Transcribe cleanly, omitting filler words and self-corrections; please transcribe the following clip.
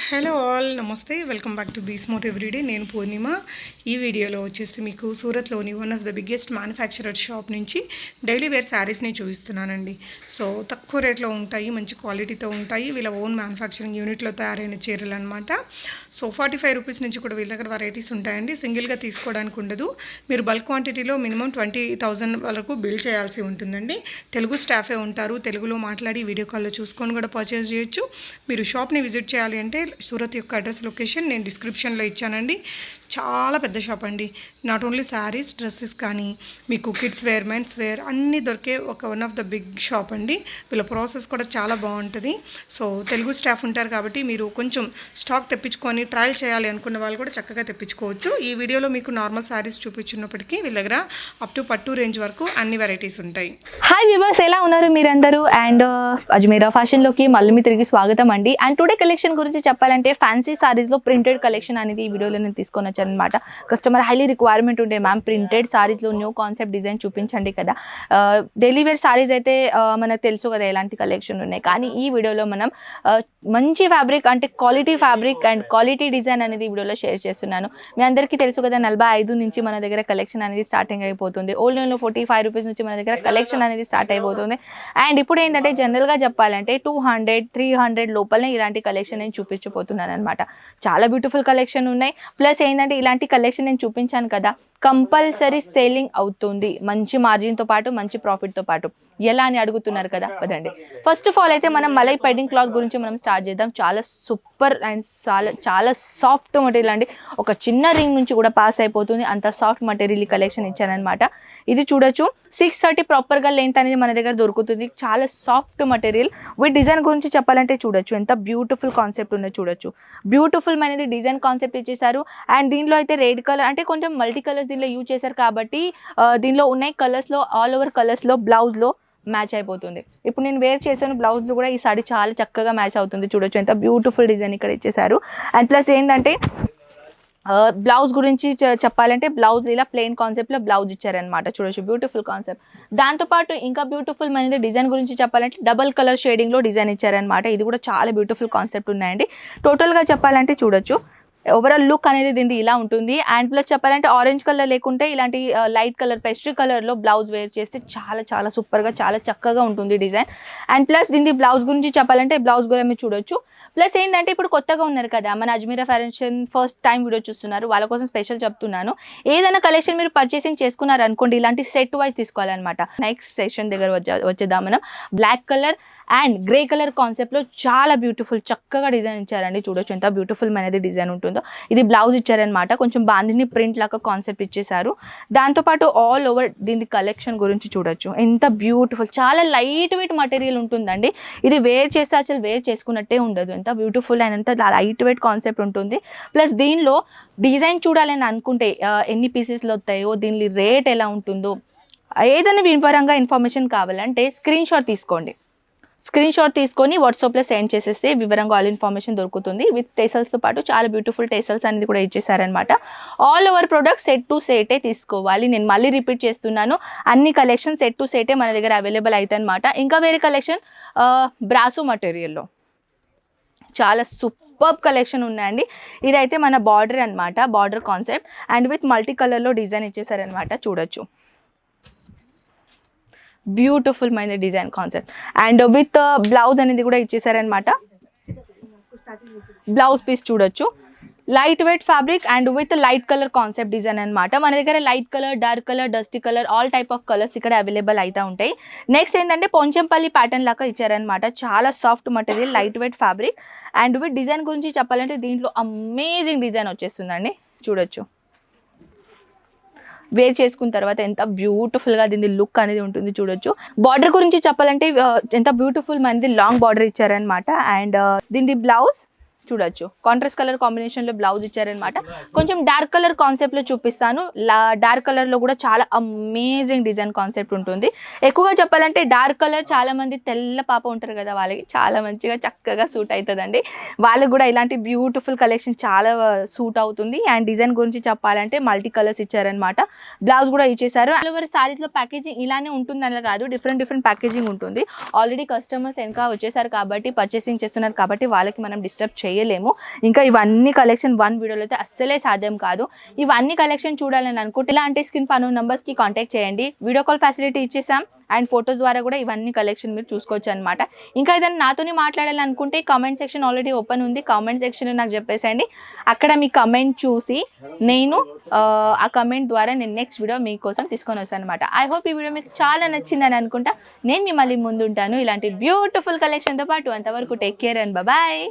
Hello all నమస్తే welcome back to బీస్మోట్ everyday. నేను పూర్ణిమ. ఈ వీడియోలో వచ్చేసి మీకు సూరత్లోని one of the biggest manufacturer shop నుంచి డైలీ వేర్ శారీస్ని చూపిస్తున్నానండి. సో తక్కువ రేట్లో ఉంటాయి, మంచి క్వాలిటీతో ఉంటాయి. వీళ్ళ ఓన్ మ్యానుఫ్యాక్చరింగ్ యూనిట్లో తయారైన చీరలు అనమాట. సో 45 రూపీస్ నుంచి కూడా వీళ్ళ దగ్గర వెరైటీస్ ఉంటాయండి. సింగిల్గా తీసుకోవడానికి ఉండదు. మీరు బల్క్ క్వాంటిటీలో మినిమం 20,000 వరకు బిల్ చేయాల్సి ఉంటుందండి. తెలుగు స్టాఫే ఉంటారు. తెలుగులో మాట్లాడి వీడియో కాల్లో చూసుకొని కూడా పర్చేస్ చేయొచ్చు. మీరు షాప్ని విజిట్ చేయాలి అంటే సూరత్ యొక్క అడ్రస్ లొకేషన్ నేను డిస్క్రిప్షన్లో ఇచ్చానండి. చాలా పెద్ద షాప్ అండి. నాట్ ఓన్లీ శారీస్, డ్రెస్సెస్ కానీ మీకు కిడ్స్ వేర్, మెన్స్ వేర్ అన్నీ దొరికే one of the big shop అండి. వీళ్ళ ప్రాసెస్ కూడా చాలా బాగుంటుంది. సో తెలుగు స్టాఫ్ ఉంటారు కాబట్టి మీరు కొంచెం స్టాక్ తెప్పించుకొని ట్రయల్ చేయాలి అనుకున్న వాళ్ళు కూడా చక్కగా తెప్పించుకోవచ్చు. ఈ వీడియోలో మీకు నార్మల్ శారీస్ చూపించినప్పటికీ వీళ్ళ దగ్గర అప్ టు పట్టు రేంజ్ వరకు అన్ని వెరైటీస్ ఉంటాయి. హాయ్ వ్యూవర్స్, ఎలా ఉన్నారు మీరందరూ? అండ్ అజ్మీరా ఫ్యాషన్లోకి మళ్ళీ మీ తిరిగి స్వాగతం అండి. అండ్ టుడే కలెక్షన్ గురించి చెప్పాలంటే ఫ్యాన్సీ సారీస్లో ప్రింటెడ్ కలెక్షన్ అనేది ఈ వీడియోలో నేను తీసుకొని వచ్చాను అనమాట. కస్టమర్ హైలీ రిక్వైర్మెంట్ ఉండే మ్యామ్ ప్రింటెడ్ సారీస్లో న్యూ కాన్సెప్ట్ డిజైన్ చూపించండి కదా. డైలీ వేర్ సారీస్ అయితే మనకు తెలుసు కదా ఎలాంటి కలెక్షన్ ఉన్నాయి, కానీ ఈ వీడియోలో మనం మంచి ఫ్యాబ్రిక్ అంటే quality fabric and quality design అనేది ఈ వీడియోలో షేర్ చేస్తున్నాను. మీ అందరికీ తెలుసు కదా 45 నుంచి మన దగ్గర కలెక్షన్ అనేది స్టార్టింగ్ అయిపోతుంది. ఓల్డ్ లోన్లో 45 రూపీస్ నుంచి మన దగ్గర కలెక్షన్ అనేది స్టార్ట్ అయిపోతుంది. అండ్ ఇప్పుడు ఏంటంటే జనరల్గా చెప్పాలంటే 200, 300 లోపలనే ఇలాంటి కలెక్షన్ నేను చూపించబోతున్నాను అనమాట. చాలా బ్యూటిఫుల్ కలెక్షన్ ఉన్నాయి. ప్లస్ ఏంటంటే ఇలాంటి కలెక్షన్ నేను చూపించాను కదా, కంపల్సరీ సేలింగ్ అవుతుంది మంచి మార్జిన్తో పాటు, మంచి ప్రాఫిట్తో పాటు. ఎలా అని అడుగుతున్నారు కదా, పదండి. ఫస్ట్ ఆఫ్ ఆల్ అయితే మనం మలై పైడింగ్ క్లాత్ గురించి మనం స్టార్ట్ చేద్దాం. చాలా సూపర్ అండ్ చాలా సాఫ్ట్ మెటీరియల్ అండి. ఒక చిన్న రింగ్ నుంచి కూడా పాస్ అయిపోతుంది, అంత సాఫ్ట్ మెటీరియల్ కలెక్షన్ ఇచ్చానమాట. ఇది చూడొచ్చు, 630 ప్రాపర్గా లెంత్ అనేది మన దగ్గర దొరుకుతుంది. చాలా సాఫ్ట్ మెటీరియల్. విత్ డిజైన్ గురించి చెప్పాలంటే చూడొచ్చు ఎంత బ్యూటిఫుల్ కాన్సెప్ట్ ఉన్నది. చూడొచ్చు బ్యూటిఫుల్ అనేది డిజైన్ కాన్సెప్ట్ ఇచ్చేసారు. అండ్ దీనిలో అయితే రెడ్ కలర్ అంటే కొంచెం మల్టీ కలర్స్ దీనిలో యూజ్ చేశారు కాబట్టి దీనిలో ఉన్నాయి కలర్స్లో ఆల్ ఓవర్ కలర్స్లో బ్లౌజ్లో మ్యాచ్ అయిపోతుంది. ఇప్పుడు నేను వేర్ చేశాను బ్లౌజ్లో కూడా ఈ సారీ చాలా చక్కగా మ్యాచ్ అవుతుంది. చూడొచ్చు ఎంత బ్యూటిఫుల్ డిజైన్ ఇక్కడ ఇచ్చేసారు. అండ్ ప్లస్ ఏంటంటే బ్లౌజ్ గురించి చెప్పాలంటే బ్లౌజ్ ఇలా ప్లెయిన్ కాన్సెప్ట్లో బ్లౌజ్ ఇచ్చారనమాట. చూడొచ్చు బ్యూటిఫుల్ కాన్సెప్ట్. దాంతోపాటు ఇంకా బ్యూటిఫుల్ అనేది డిజైన్ గురించి చెప్పాలంటే డబల్ కలర్ షేడింగ్లో డిజైన్ ఇచ్చారనమాట. ఇది కూడా చాలా బ్యూటిఫుల్ కాన్సెప్ట్ ఉన్నాయండి. టోటల్గా చెప్పాలంటే చూడొచ్చు ఓవరాల్ లుక్ అనేది దీన్ని ఇలా ఉంటుంది. అండ్ ప్లస్ చెప్పాలంటే ఆరెంజ్ కలర్ లేకుంటే ఇలాంటి లైట్ కలర్ పెస్ట్రీ కలర్లో బ్లౌజ్ వేర్ చేస్తే చాలా చాలా సూపర్గా చాలా చక్కగా ఉంటుంది డిజైన్. అండ్ ప్లస్ దీని బ్లౌజ్ గురించి చెప్పాలంటే బ్లౌజ్ కూడా మీరు చూడొచ్చు. ప్లస్ ఏంటంటే ఇప్పుడు కొత్తగా ఉన్నారు కదా మన Ajmeera fashion, first time video చూస్తున్నారు, వాళ్ళ కోసం స్పెషల్ చెప్తున్నాను. ఏదైనా కలెక్షన్ మీరు పర్చేసింగ్ చేసుకున్నారు అనుకోండి, ఇలాంటి సెట్ వైజ్ తీసుకోవాలన్నమాట. నెక్స్ట్ సెషన్ దగ్గర వచ్చేద్దాం మనం. Black colour and grey colour కాన్సెప్ట్లో చాలా బ్యూటిఫుల్ చక్కగా డిజైన్ ఇచ్చారండి. చూడొచ్చు ఎంత బ్యూటిఫుల్ అనేది డిజైన్ ఉంటుందో. ఇది బ్లౌజ్ ఇచ్చారనమాట. కొంచెం బాందిని ప్రింట్ లాగా కాన్సెప్ట్ ఇచ్చేసారు. దాంతోపాటు ఆల్ ఓవర్ దీని కలెక్షన్ గురించి చూడొచ్చు ఎంత బ్యూటిఫుల్, చాలా లైట్ వెయిట్ మటీరియల్ ఉంటుందండి. ఇది వేర్ చేస్తే అసలు వేర్ చేసుకున్నట్టే ఉండదు. ఎంత బ్యూటిఫుల్ అండ్ ఎంత లైట్ వెయిట్ కాన్సెప్ట్ ఉంటుంది. ప్లస్ దీనిలో డిజైన్ చూడాలని అనుకుంటే ఎన్ని పీసెస్లో వస్తాయో, దీని రేట్ ఎలా ఉంటుందో, ఏదైనా వివరంగా ఇన్ఫర్మేషన్ కావాలంటే స్క్రీన్ షాట్ తీసుకోండి. స్క్రీన్ షాట్ తీసుకొని వాట్సాప్లో సెండ్ చేసేస్తే వివరంగా ఆల్ ఇన్ఫర్మేషన్ దొరుకుతుంది. విత్ టేసల్స్తో పాటు చాలా బ్యూటిఫుల్ టేసల్స్ అనేది కూడా ఇచ్చేసారనమాట. All over product set to సెటే తీసుకోవాలి. నేను మళ్ళీ రిపీట్ చేస్తున్నాను, అన్ని కలెక్షన్ సెట్ టు సెటే మన దగ్గర అవైలబుల్ అవుతాయి అనమాట. ఇంకా వేరే కలెక్షన్ బ్రాసో మటీరియల్లో చాలా సూపర్ కలెక్షన్ ఉన్నాయండి. ఇదైతే మన బార్డర్ అనమాట, border concept and with multi కలర్లో డిజైన్ ఇచ్చేసారనమాట. చూడొచ్చు బ్యూటిఫుల్ మైన design concept and with blouse అనేది కూడా ఇచ్చేసారనమాట. బ్లౌజ్ పీస్ చూడొచ్చు light weight fabric and with light colour concept design అనమాట. మన దగ్గర light colour, dark colour, dusty colour all type of colours ఇక్కడ అవైలబుల్ అయితే ఉంటాయి. నెక్స్ట్ ఏంటంటే పొంచంపల్లి ప్యాటర్న్ లాగా ఇచ్చారనమాట. చాలా soft material, light weight fabric and with design గురించి చెప్పాలంటే దీంట్లో అమేజింగ్ డిజైన్ వచ్చేస్తుందండి. చూడొచ్చు వేర్ చేసుకున్న తర్వాత ఎంత బ్యూటిఫుల్గా దీని లుక్ అనేది ఉంటుంది. చూడొచ్చు బార్డర్ గురించి చెప్పాలంటే ఎంత బ్యూటిఫుల్ మనది లాంగ్ బార్డర్ ఇచ్చారనమాట. అండ్ దీని బ్లౌజ్ చూడొచ్చు కాంట్రాస్ట్ కలర్ కాంబినేషన్లో బ్లౌజ్ ఇచ్చారనమాట. కొంచెం డార్క్ కలర్ కాన్సెప్ట్లో చూపిస్తాను. డార్క్ కలర్లో కూడా చాలా అమేజింగ్ డిజైన్ కాన్సెప్ట్ ఉంటుంది. ఎక్కువగా చెప్పాలంటే డార్క్ కలర్ చాలా మంది తెల్ల పాప ఉంటారు కదా, వాళ్ళకి చాలా మంచిగా చక్కగా సూట్ అవుతుందండి. వాళ్ళకి కూడా ఇలాంటి బ్యూటిఫుల్ కలెక్షన్ చాలా సూట్ అవుతుంది. అండ్ డిజైన్ గురించి చెప్పాలంటే మల్టీ కలర్స్ ఇచ్చారనమాట. బ్లౌజ్ కూడా ఇచ్చేసారు. ఆల్ ఓవర్ సారీస్లో ప్యాకేజింగ్ ఇలానే ఉంటుందని కాదు, డిఫరెంట్ ప్యాకేజింగ్ ఉంటుంది. ఆల్రెడీ కస్టమర్స్ వెనక వచ్చేసారు కాబట్టి పర్చేసింగ్ చేస్తున్నారు కాబట్టి వాళ్ళకి మనం డిస్టర్బ్ చేయాలి చేయలేము. ఇంకా ఇవన్నీ కలెక్షన్ వన్ వీడియోలో అయితే అస్సలే సాధ్యం కాదు. ఇవన్నీ కలెక్షన్ చూడాలని అనుకుంటే ఇలాంటి స్క్రీన్ పైన నెంబర్స్కి కాంటాక్ట్ చేయండి. వీడియో కాల్ ఫెసిలిటీ ఇచ్చేసాం అండ్ ఫొటోస్ ద్వారా కూడా ఇవన్నీ కలెక్షన్ మీరు చూసుకోవచ్చు అనమాట. ఇంకా ఏదైనా నాతోని మాట్లాడాలనుకుంటే కామెంట్ సెక్షన్ ఆల్రెడీ ఓపెన్ ఉంది. కామెంట్ సెక్షన్లో నాకు చెప్పేసండి. అక్కడ మీ కమెంట్ చూసి నేను ఆ కమెంట్ ద్వారా నేను నెక్స్ట్ వీడియో మీకోసం తీసుకొని వస్తాను అనమాట. ఐ హోప్ ఈ వీడియో మీకు చాలా నచ్చిందని అనుకుంటా. నేను మిమ్మల్ని ముందుంటాను ఇలాంటి బ్యూటిఫుల్ కలెక్షన్తో పాటు. అంతవరకు టేక్ కేర్ అండ్ బాయ్.